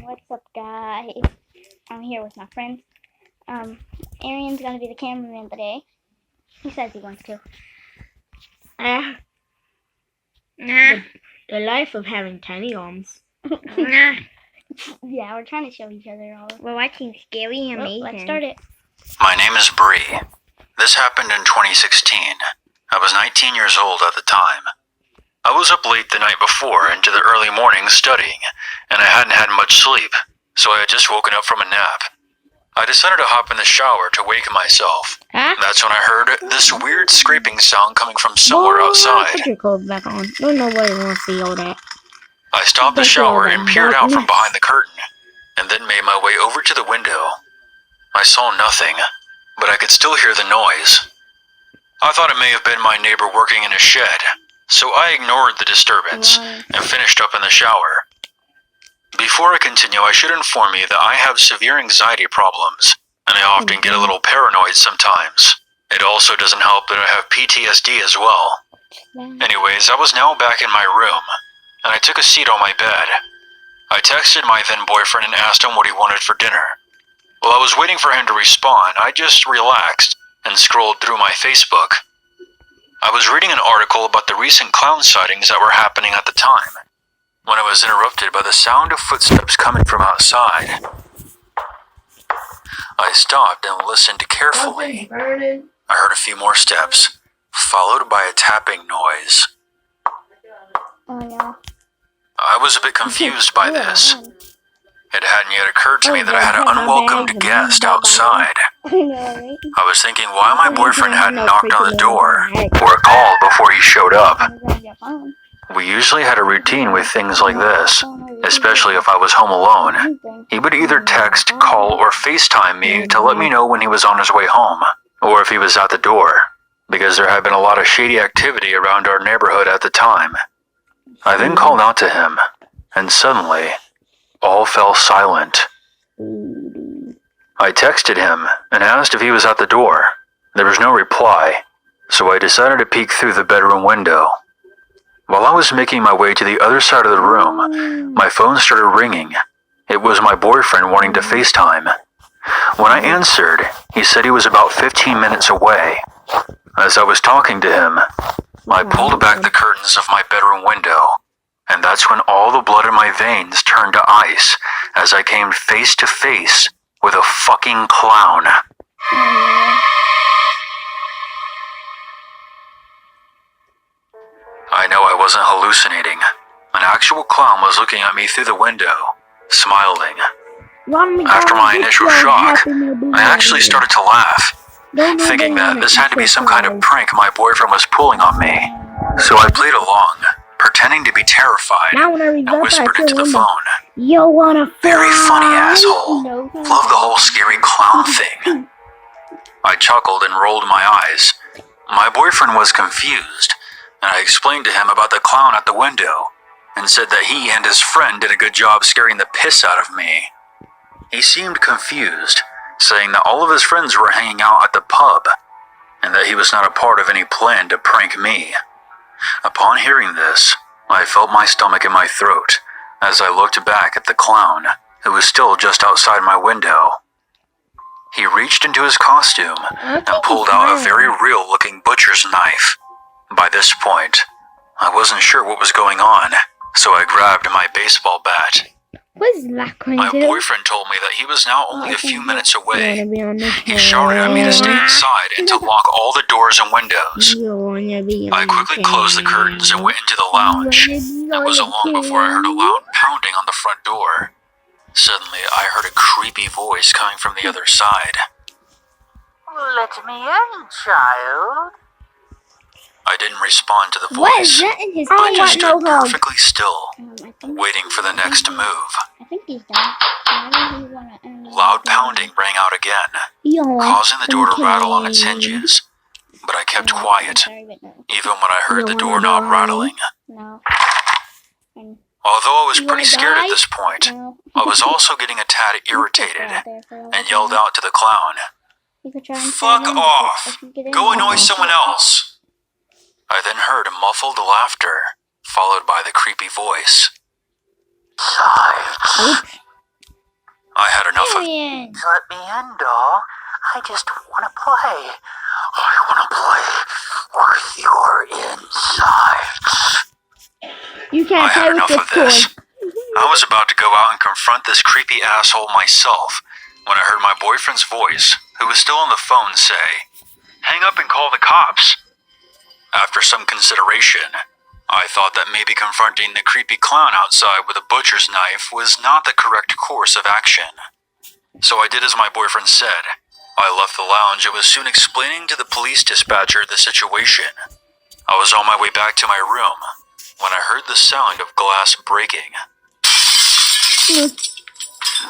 What's up, guys? I'm here with my friends. Arian's gonna be the cameraman today. He says he wants to. Nah. The life of having tiny arms. Yeah, we're trying to show each other all. We're watching Scary and Amazing. Let's start it. My name is Bree. This happened in 2016. I was 19 years old at the time. I was up late the night before into the early morning studying, and I hadn't had much sleep, so I had just woken up from a nap. I decided to hop in the shower to wake myself. Huh? That's when I heard this weird scraping sound coming from somewhere outside. Put your clothes back on. No, nobody wants to see all that. I stopped the shower and peered out from behind the curtain, and then made my way over to the window. I saw nothing, but I could still hear the noise. I thought it may have been my neighbor working in a shed, so I ignored the disturbance and finished up in the shower. Before I continue, I should inform you that I have severe anxiety problems, and I often get a little paranoid sometimes. It also doesn't help that I have PTSD as well. Anyways, I was now back in my room, and I took a seat on my bed. I texted my then boyfriend and asked him what he wanted for dinner. While I was waiting for him to respond, I just relaxed and scrolled through my Facebook. I was reading an article about the recent clown sightings that were happening at the time, when I was interrupted by the sound of footsteps coming from outside. I stopped and listened carefully. I heard a few more steps, followed by a tapping noise. Oh no. I was a bit confused by this. It hadn't yet occurred to me that I had an unwelcomed guest outside. I know, right? I was thinking why my boyfriend hadn't knocked on the door or called before he showed up. We usually had a routine with things like this, especially if I was home alone. He would either text, call, or FaceTime me to let me know when he was on his way home, or if he was at the door, because there had been a lot of shady activity around our neighborhood at the time. I then called out to him, and suddenly, all fell silent. I texted him and asked if he was at the door. There was no reply, so I decided to peek through the bedroom window. While I was making my way to the other side of the room, my phone started ringing. It was my boyfriend wanting to FaceTime. When I answered, he said he was about 15 minutes away. As I was talking to him, I pulled back the curtains of my bedroom window, and that's when all the blood in my veins turned to ice as I came face to face with a fucking clown. I know I wasn't hallucinating. An actual clown was looking at me through the window, smiling. After my initial shock, I actually started to laugh, thinking that this had to be some kind of prank my boyfriend was pulling on me. So I played along, pretending to be terrified, and whispered into the phone. You wanna Very funny, asshole. Love the whole scary clown thing. I chuckled and rolled my eyes. My boyfriend was confused, and I explained to him about the clown at the window, and said that he and his friend did a good job scaring the piss out of me. He seemed confused, saying that all of his friends were hanging out at the pub, and that he was not a part of any plan to prank me. Upon hearing this, I felt my stomach in my throat as I looked back at the clown, who was still just outside my window. He reached into his costume and pulled out a very real-looking butcher's knife. By this point, I wasn't sure what was going on, so I grabbed my baseball bat. What's that going My to do? boyfriend told me that he was now only a few minutes away. He shouted at me to stay inside and to lock all the doors and windows. I quickly closed the curtains and went into the lounge. It wasn't long before I heard a loud pounding on the front door. Suddenly, I heard a creepy voice coming from the other side. Let me in, child. I didn't respond to the What is voice, that in his but I just no stood hug. perfectly still, I think waiting for the next move. I think he's done. Loud pounding rang out again, causing the door to rattle on its hinges, but I kept quiet, even when I heard the doorknob rattling. No. And Although I was You pretty wanna scared die? at this point, no. I was also getting a tad irritated and yelled out to the clown, You could try and "Fuck get in, off! if you get in, Go you annoy can. someone else!" I then heard muffled laughter, followed by the creepy voice. Child, in. Let me in, doll. I just want to play. I want to play with your insides. You can't I play had with enough this of this. toy. I was about to go out and confront this creepy asshole myself when I heard my boyfriend's voice, who was still on the phone, say, "Hang up and call the cops." After some consideration, I thought that maybe confronting the creepy clown outside with a butcher's knife was not the correct course of action. So I did as my boyfriend said. I left the lounge and was soon explaining to the police dispatcher the situation. I was on my way back to my room when I heard the sound of glass breaking.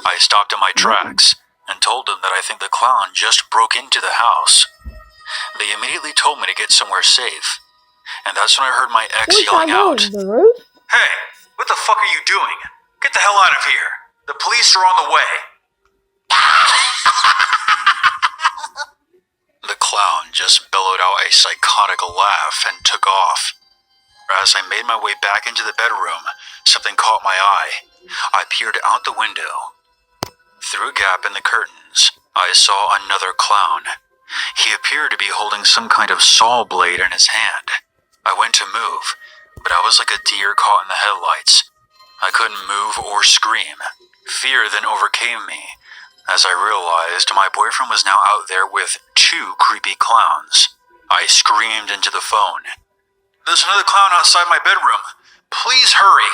I stopped in my tracks and told them that I think the clown just broke into the house. They immediately told me to get somewhere safe, and that's when I heard my ex yelling out, The roof? "Hey, what the fuck are you doing? Get the hell out of here. The police are on the way." The clown just bellowed out a psychotic laugh and took off. As I made my way back into the bedroom, something caught my eye. I peered out the window. Through a gap in the curtains, I saw another clown. He appeared to be holding some kind of saw blade in his hand. I went to move, but I was like a deer caught in the headlights. I couldn't move or scream. Fear then overcame me, as I realized my boyfriend was now out there with 2 creepy clowns. I screamed into the phone, "There's another clown outside my bedroom. Please hurry."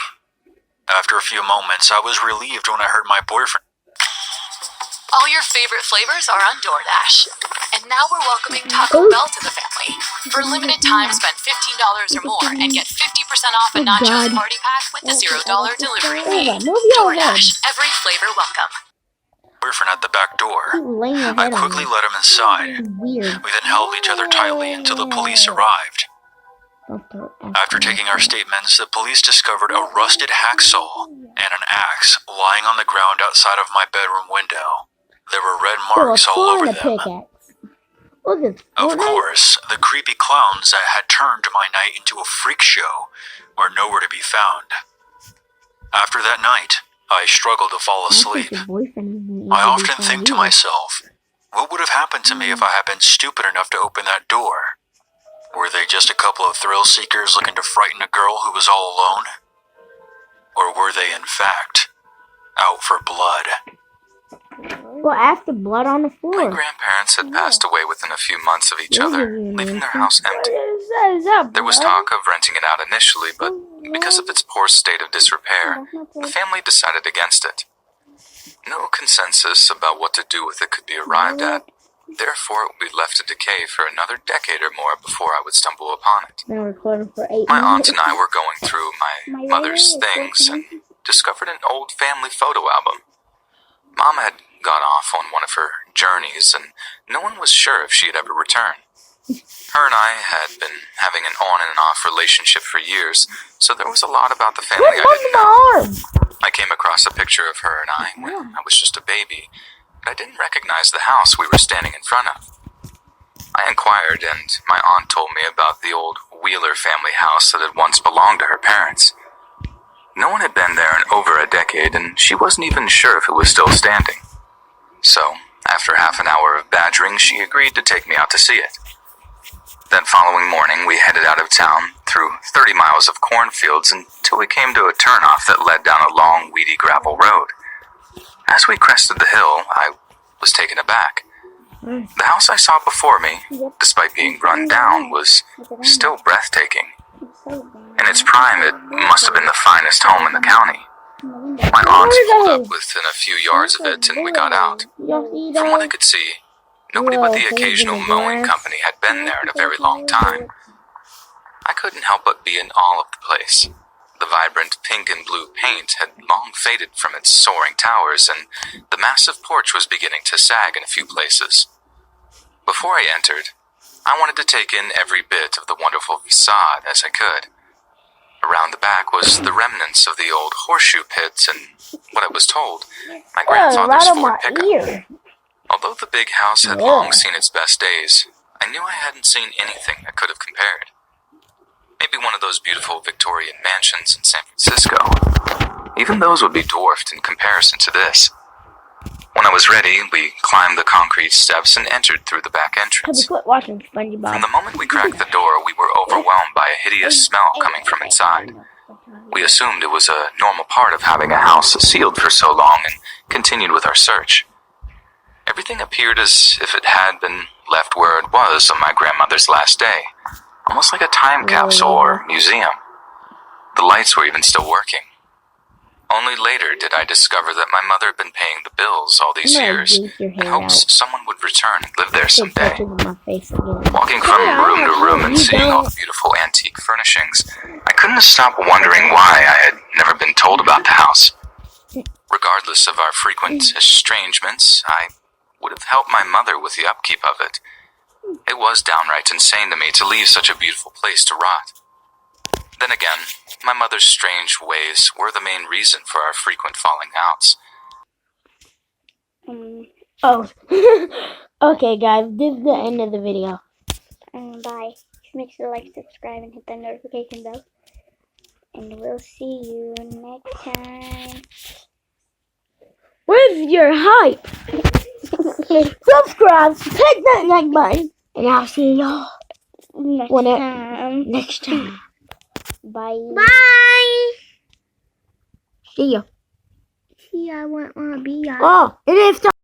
After a few moments, I was relieved when I heard my boyfriend. All your favorite flavors are on DoorDash. And now we're welcoming Taco Bell to the family. For a limited time, spend $15 or more and get 50% off a Nachos Party Pack with the $0 delivery fee. DoorDash, every flavor welcome. Boyfriend at the back door. Laying your I head on quickly it. let him inside. It's weird. We then held each other tightly until the police arrived. After taking our statements, the police discovered a rusted hacksaw and an axe lying on the ground outside of my bedroom window. There were red marks all over them. Of course, the creepy clowns that had turned my night into a freak show were nowhere to be found. After that night, I struggled to fall asleep. I often think to myself, what would have happened to me if I had been stupid enough to open that door? Were they just a couple of thrill seekers looking to frighten a girl who was all alone? Or were they, in fact, out for blood? Well, after blood on the floor. My grandparents had passed away within a few months of each other, leaving their house empty. There was talk of renting it out initially, but because of its poor state of disrepair, the family decided against it. No consensus about what to do with it could be arrived at. Therefore, it would be left to decay for another decade or more before I would stumble upon it. Been recording for 8 My aunt minutes. and I were going through my mother's things and discovered an old family photo album. Mom had got off on one of her journeys, and no one was sure if she'd ever return. Her and I had been having an on and off relationship for years, so there was a lot about the family I didn't know. I came across a picture of her and I when I was just a baby, but I didn't recognize the house we were standing in front of. I inquired, and my aunt told me about the old Wheeler family house that had once belonged to her parents. No one had been there in over a decade, and she wasn't even sure if it was still standing. So, after half an hour of badgering, she agreed to take me out to see it. That following morning, we headed out of town through 30 miles of cornfields until we came to a turnoff that led down a long, weedy gravel road. As we crested the hill, I was taken aback. The house I saw before me, despite being run down, was still breathtaking. In its prime, it must have been the finest home in the county. My aunt pulled up within a few yards of it, and we got out. From what I could see, nobody but the occasional mowing company had been there in a very long time. I couldn't help but be in awe of the place. The vibrant pink and blue paint had long faded from its soaring towers, and the massive porch was beginning to sag in a few places. Before I entered, I wanted to take in every bit of the wonderful facade as I could. Around the back was the remnants of the old horseshoe pits and, what I was told, my grandfather's Ford pickup. Although the big house had long seen its best days, I knew I hadn't seen anything that could have compared. Maybe one of those beautiful Victorian mansions in San Francisco. Even those would be dwarfed in comparison to this. When I was ready, we climbed the concrete steps and entered through the back Cause we entrance. quit watching SpongeBob. From the moment we cracked the door, we were overwhelmed by a hideous smell coming from inside. We assumed it was a normal part of having a house sealed for so long and continued with our search. Everything appeared as if it had been left where it was on my grandmother's last day, almost like a time capsule or museum. The lights were even still working. Only later did I discover that my mother had been paying the bills all these years in hopes someone would return and live there someday. Walking from room to room and seeing all the beautiful antique furnishings, I couldn't stop wondering why I had never been told about the house. Regardless of our frequent estrangements, I would have helped my mother with the upkeep of it. It was downright insane to me to leave such a beautiful place to rot. Then again, my mother's strange ways were the main reason for our frequent falling outs. Oh. Okay, guys, this is the end of the video. Bye. Make sure to like, subscribe, and hit the notification bell. And we'll see you next time. Where's your hype? Subscribe, hit that like button, and I'll see y'all next time. Bye. Bye. See ya. See ya. I want to be ya. Oh, it is time.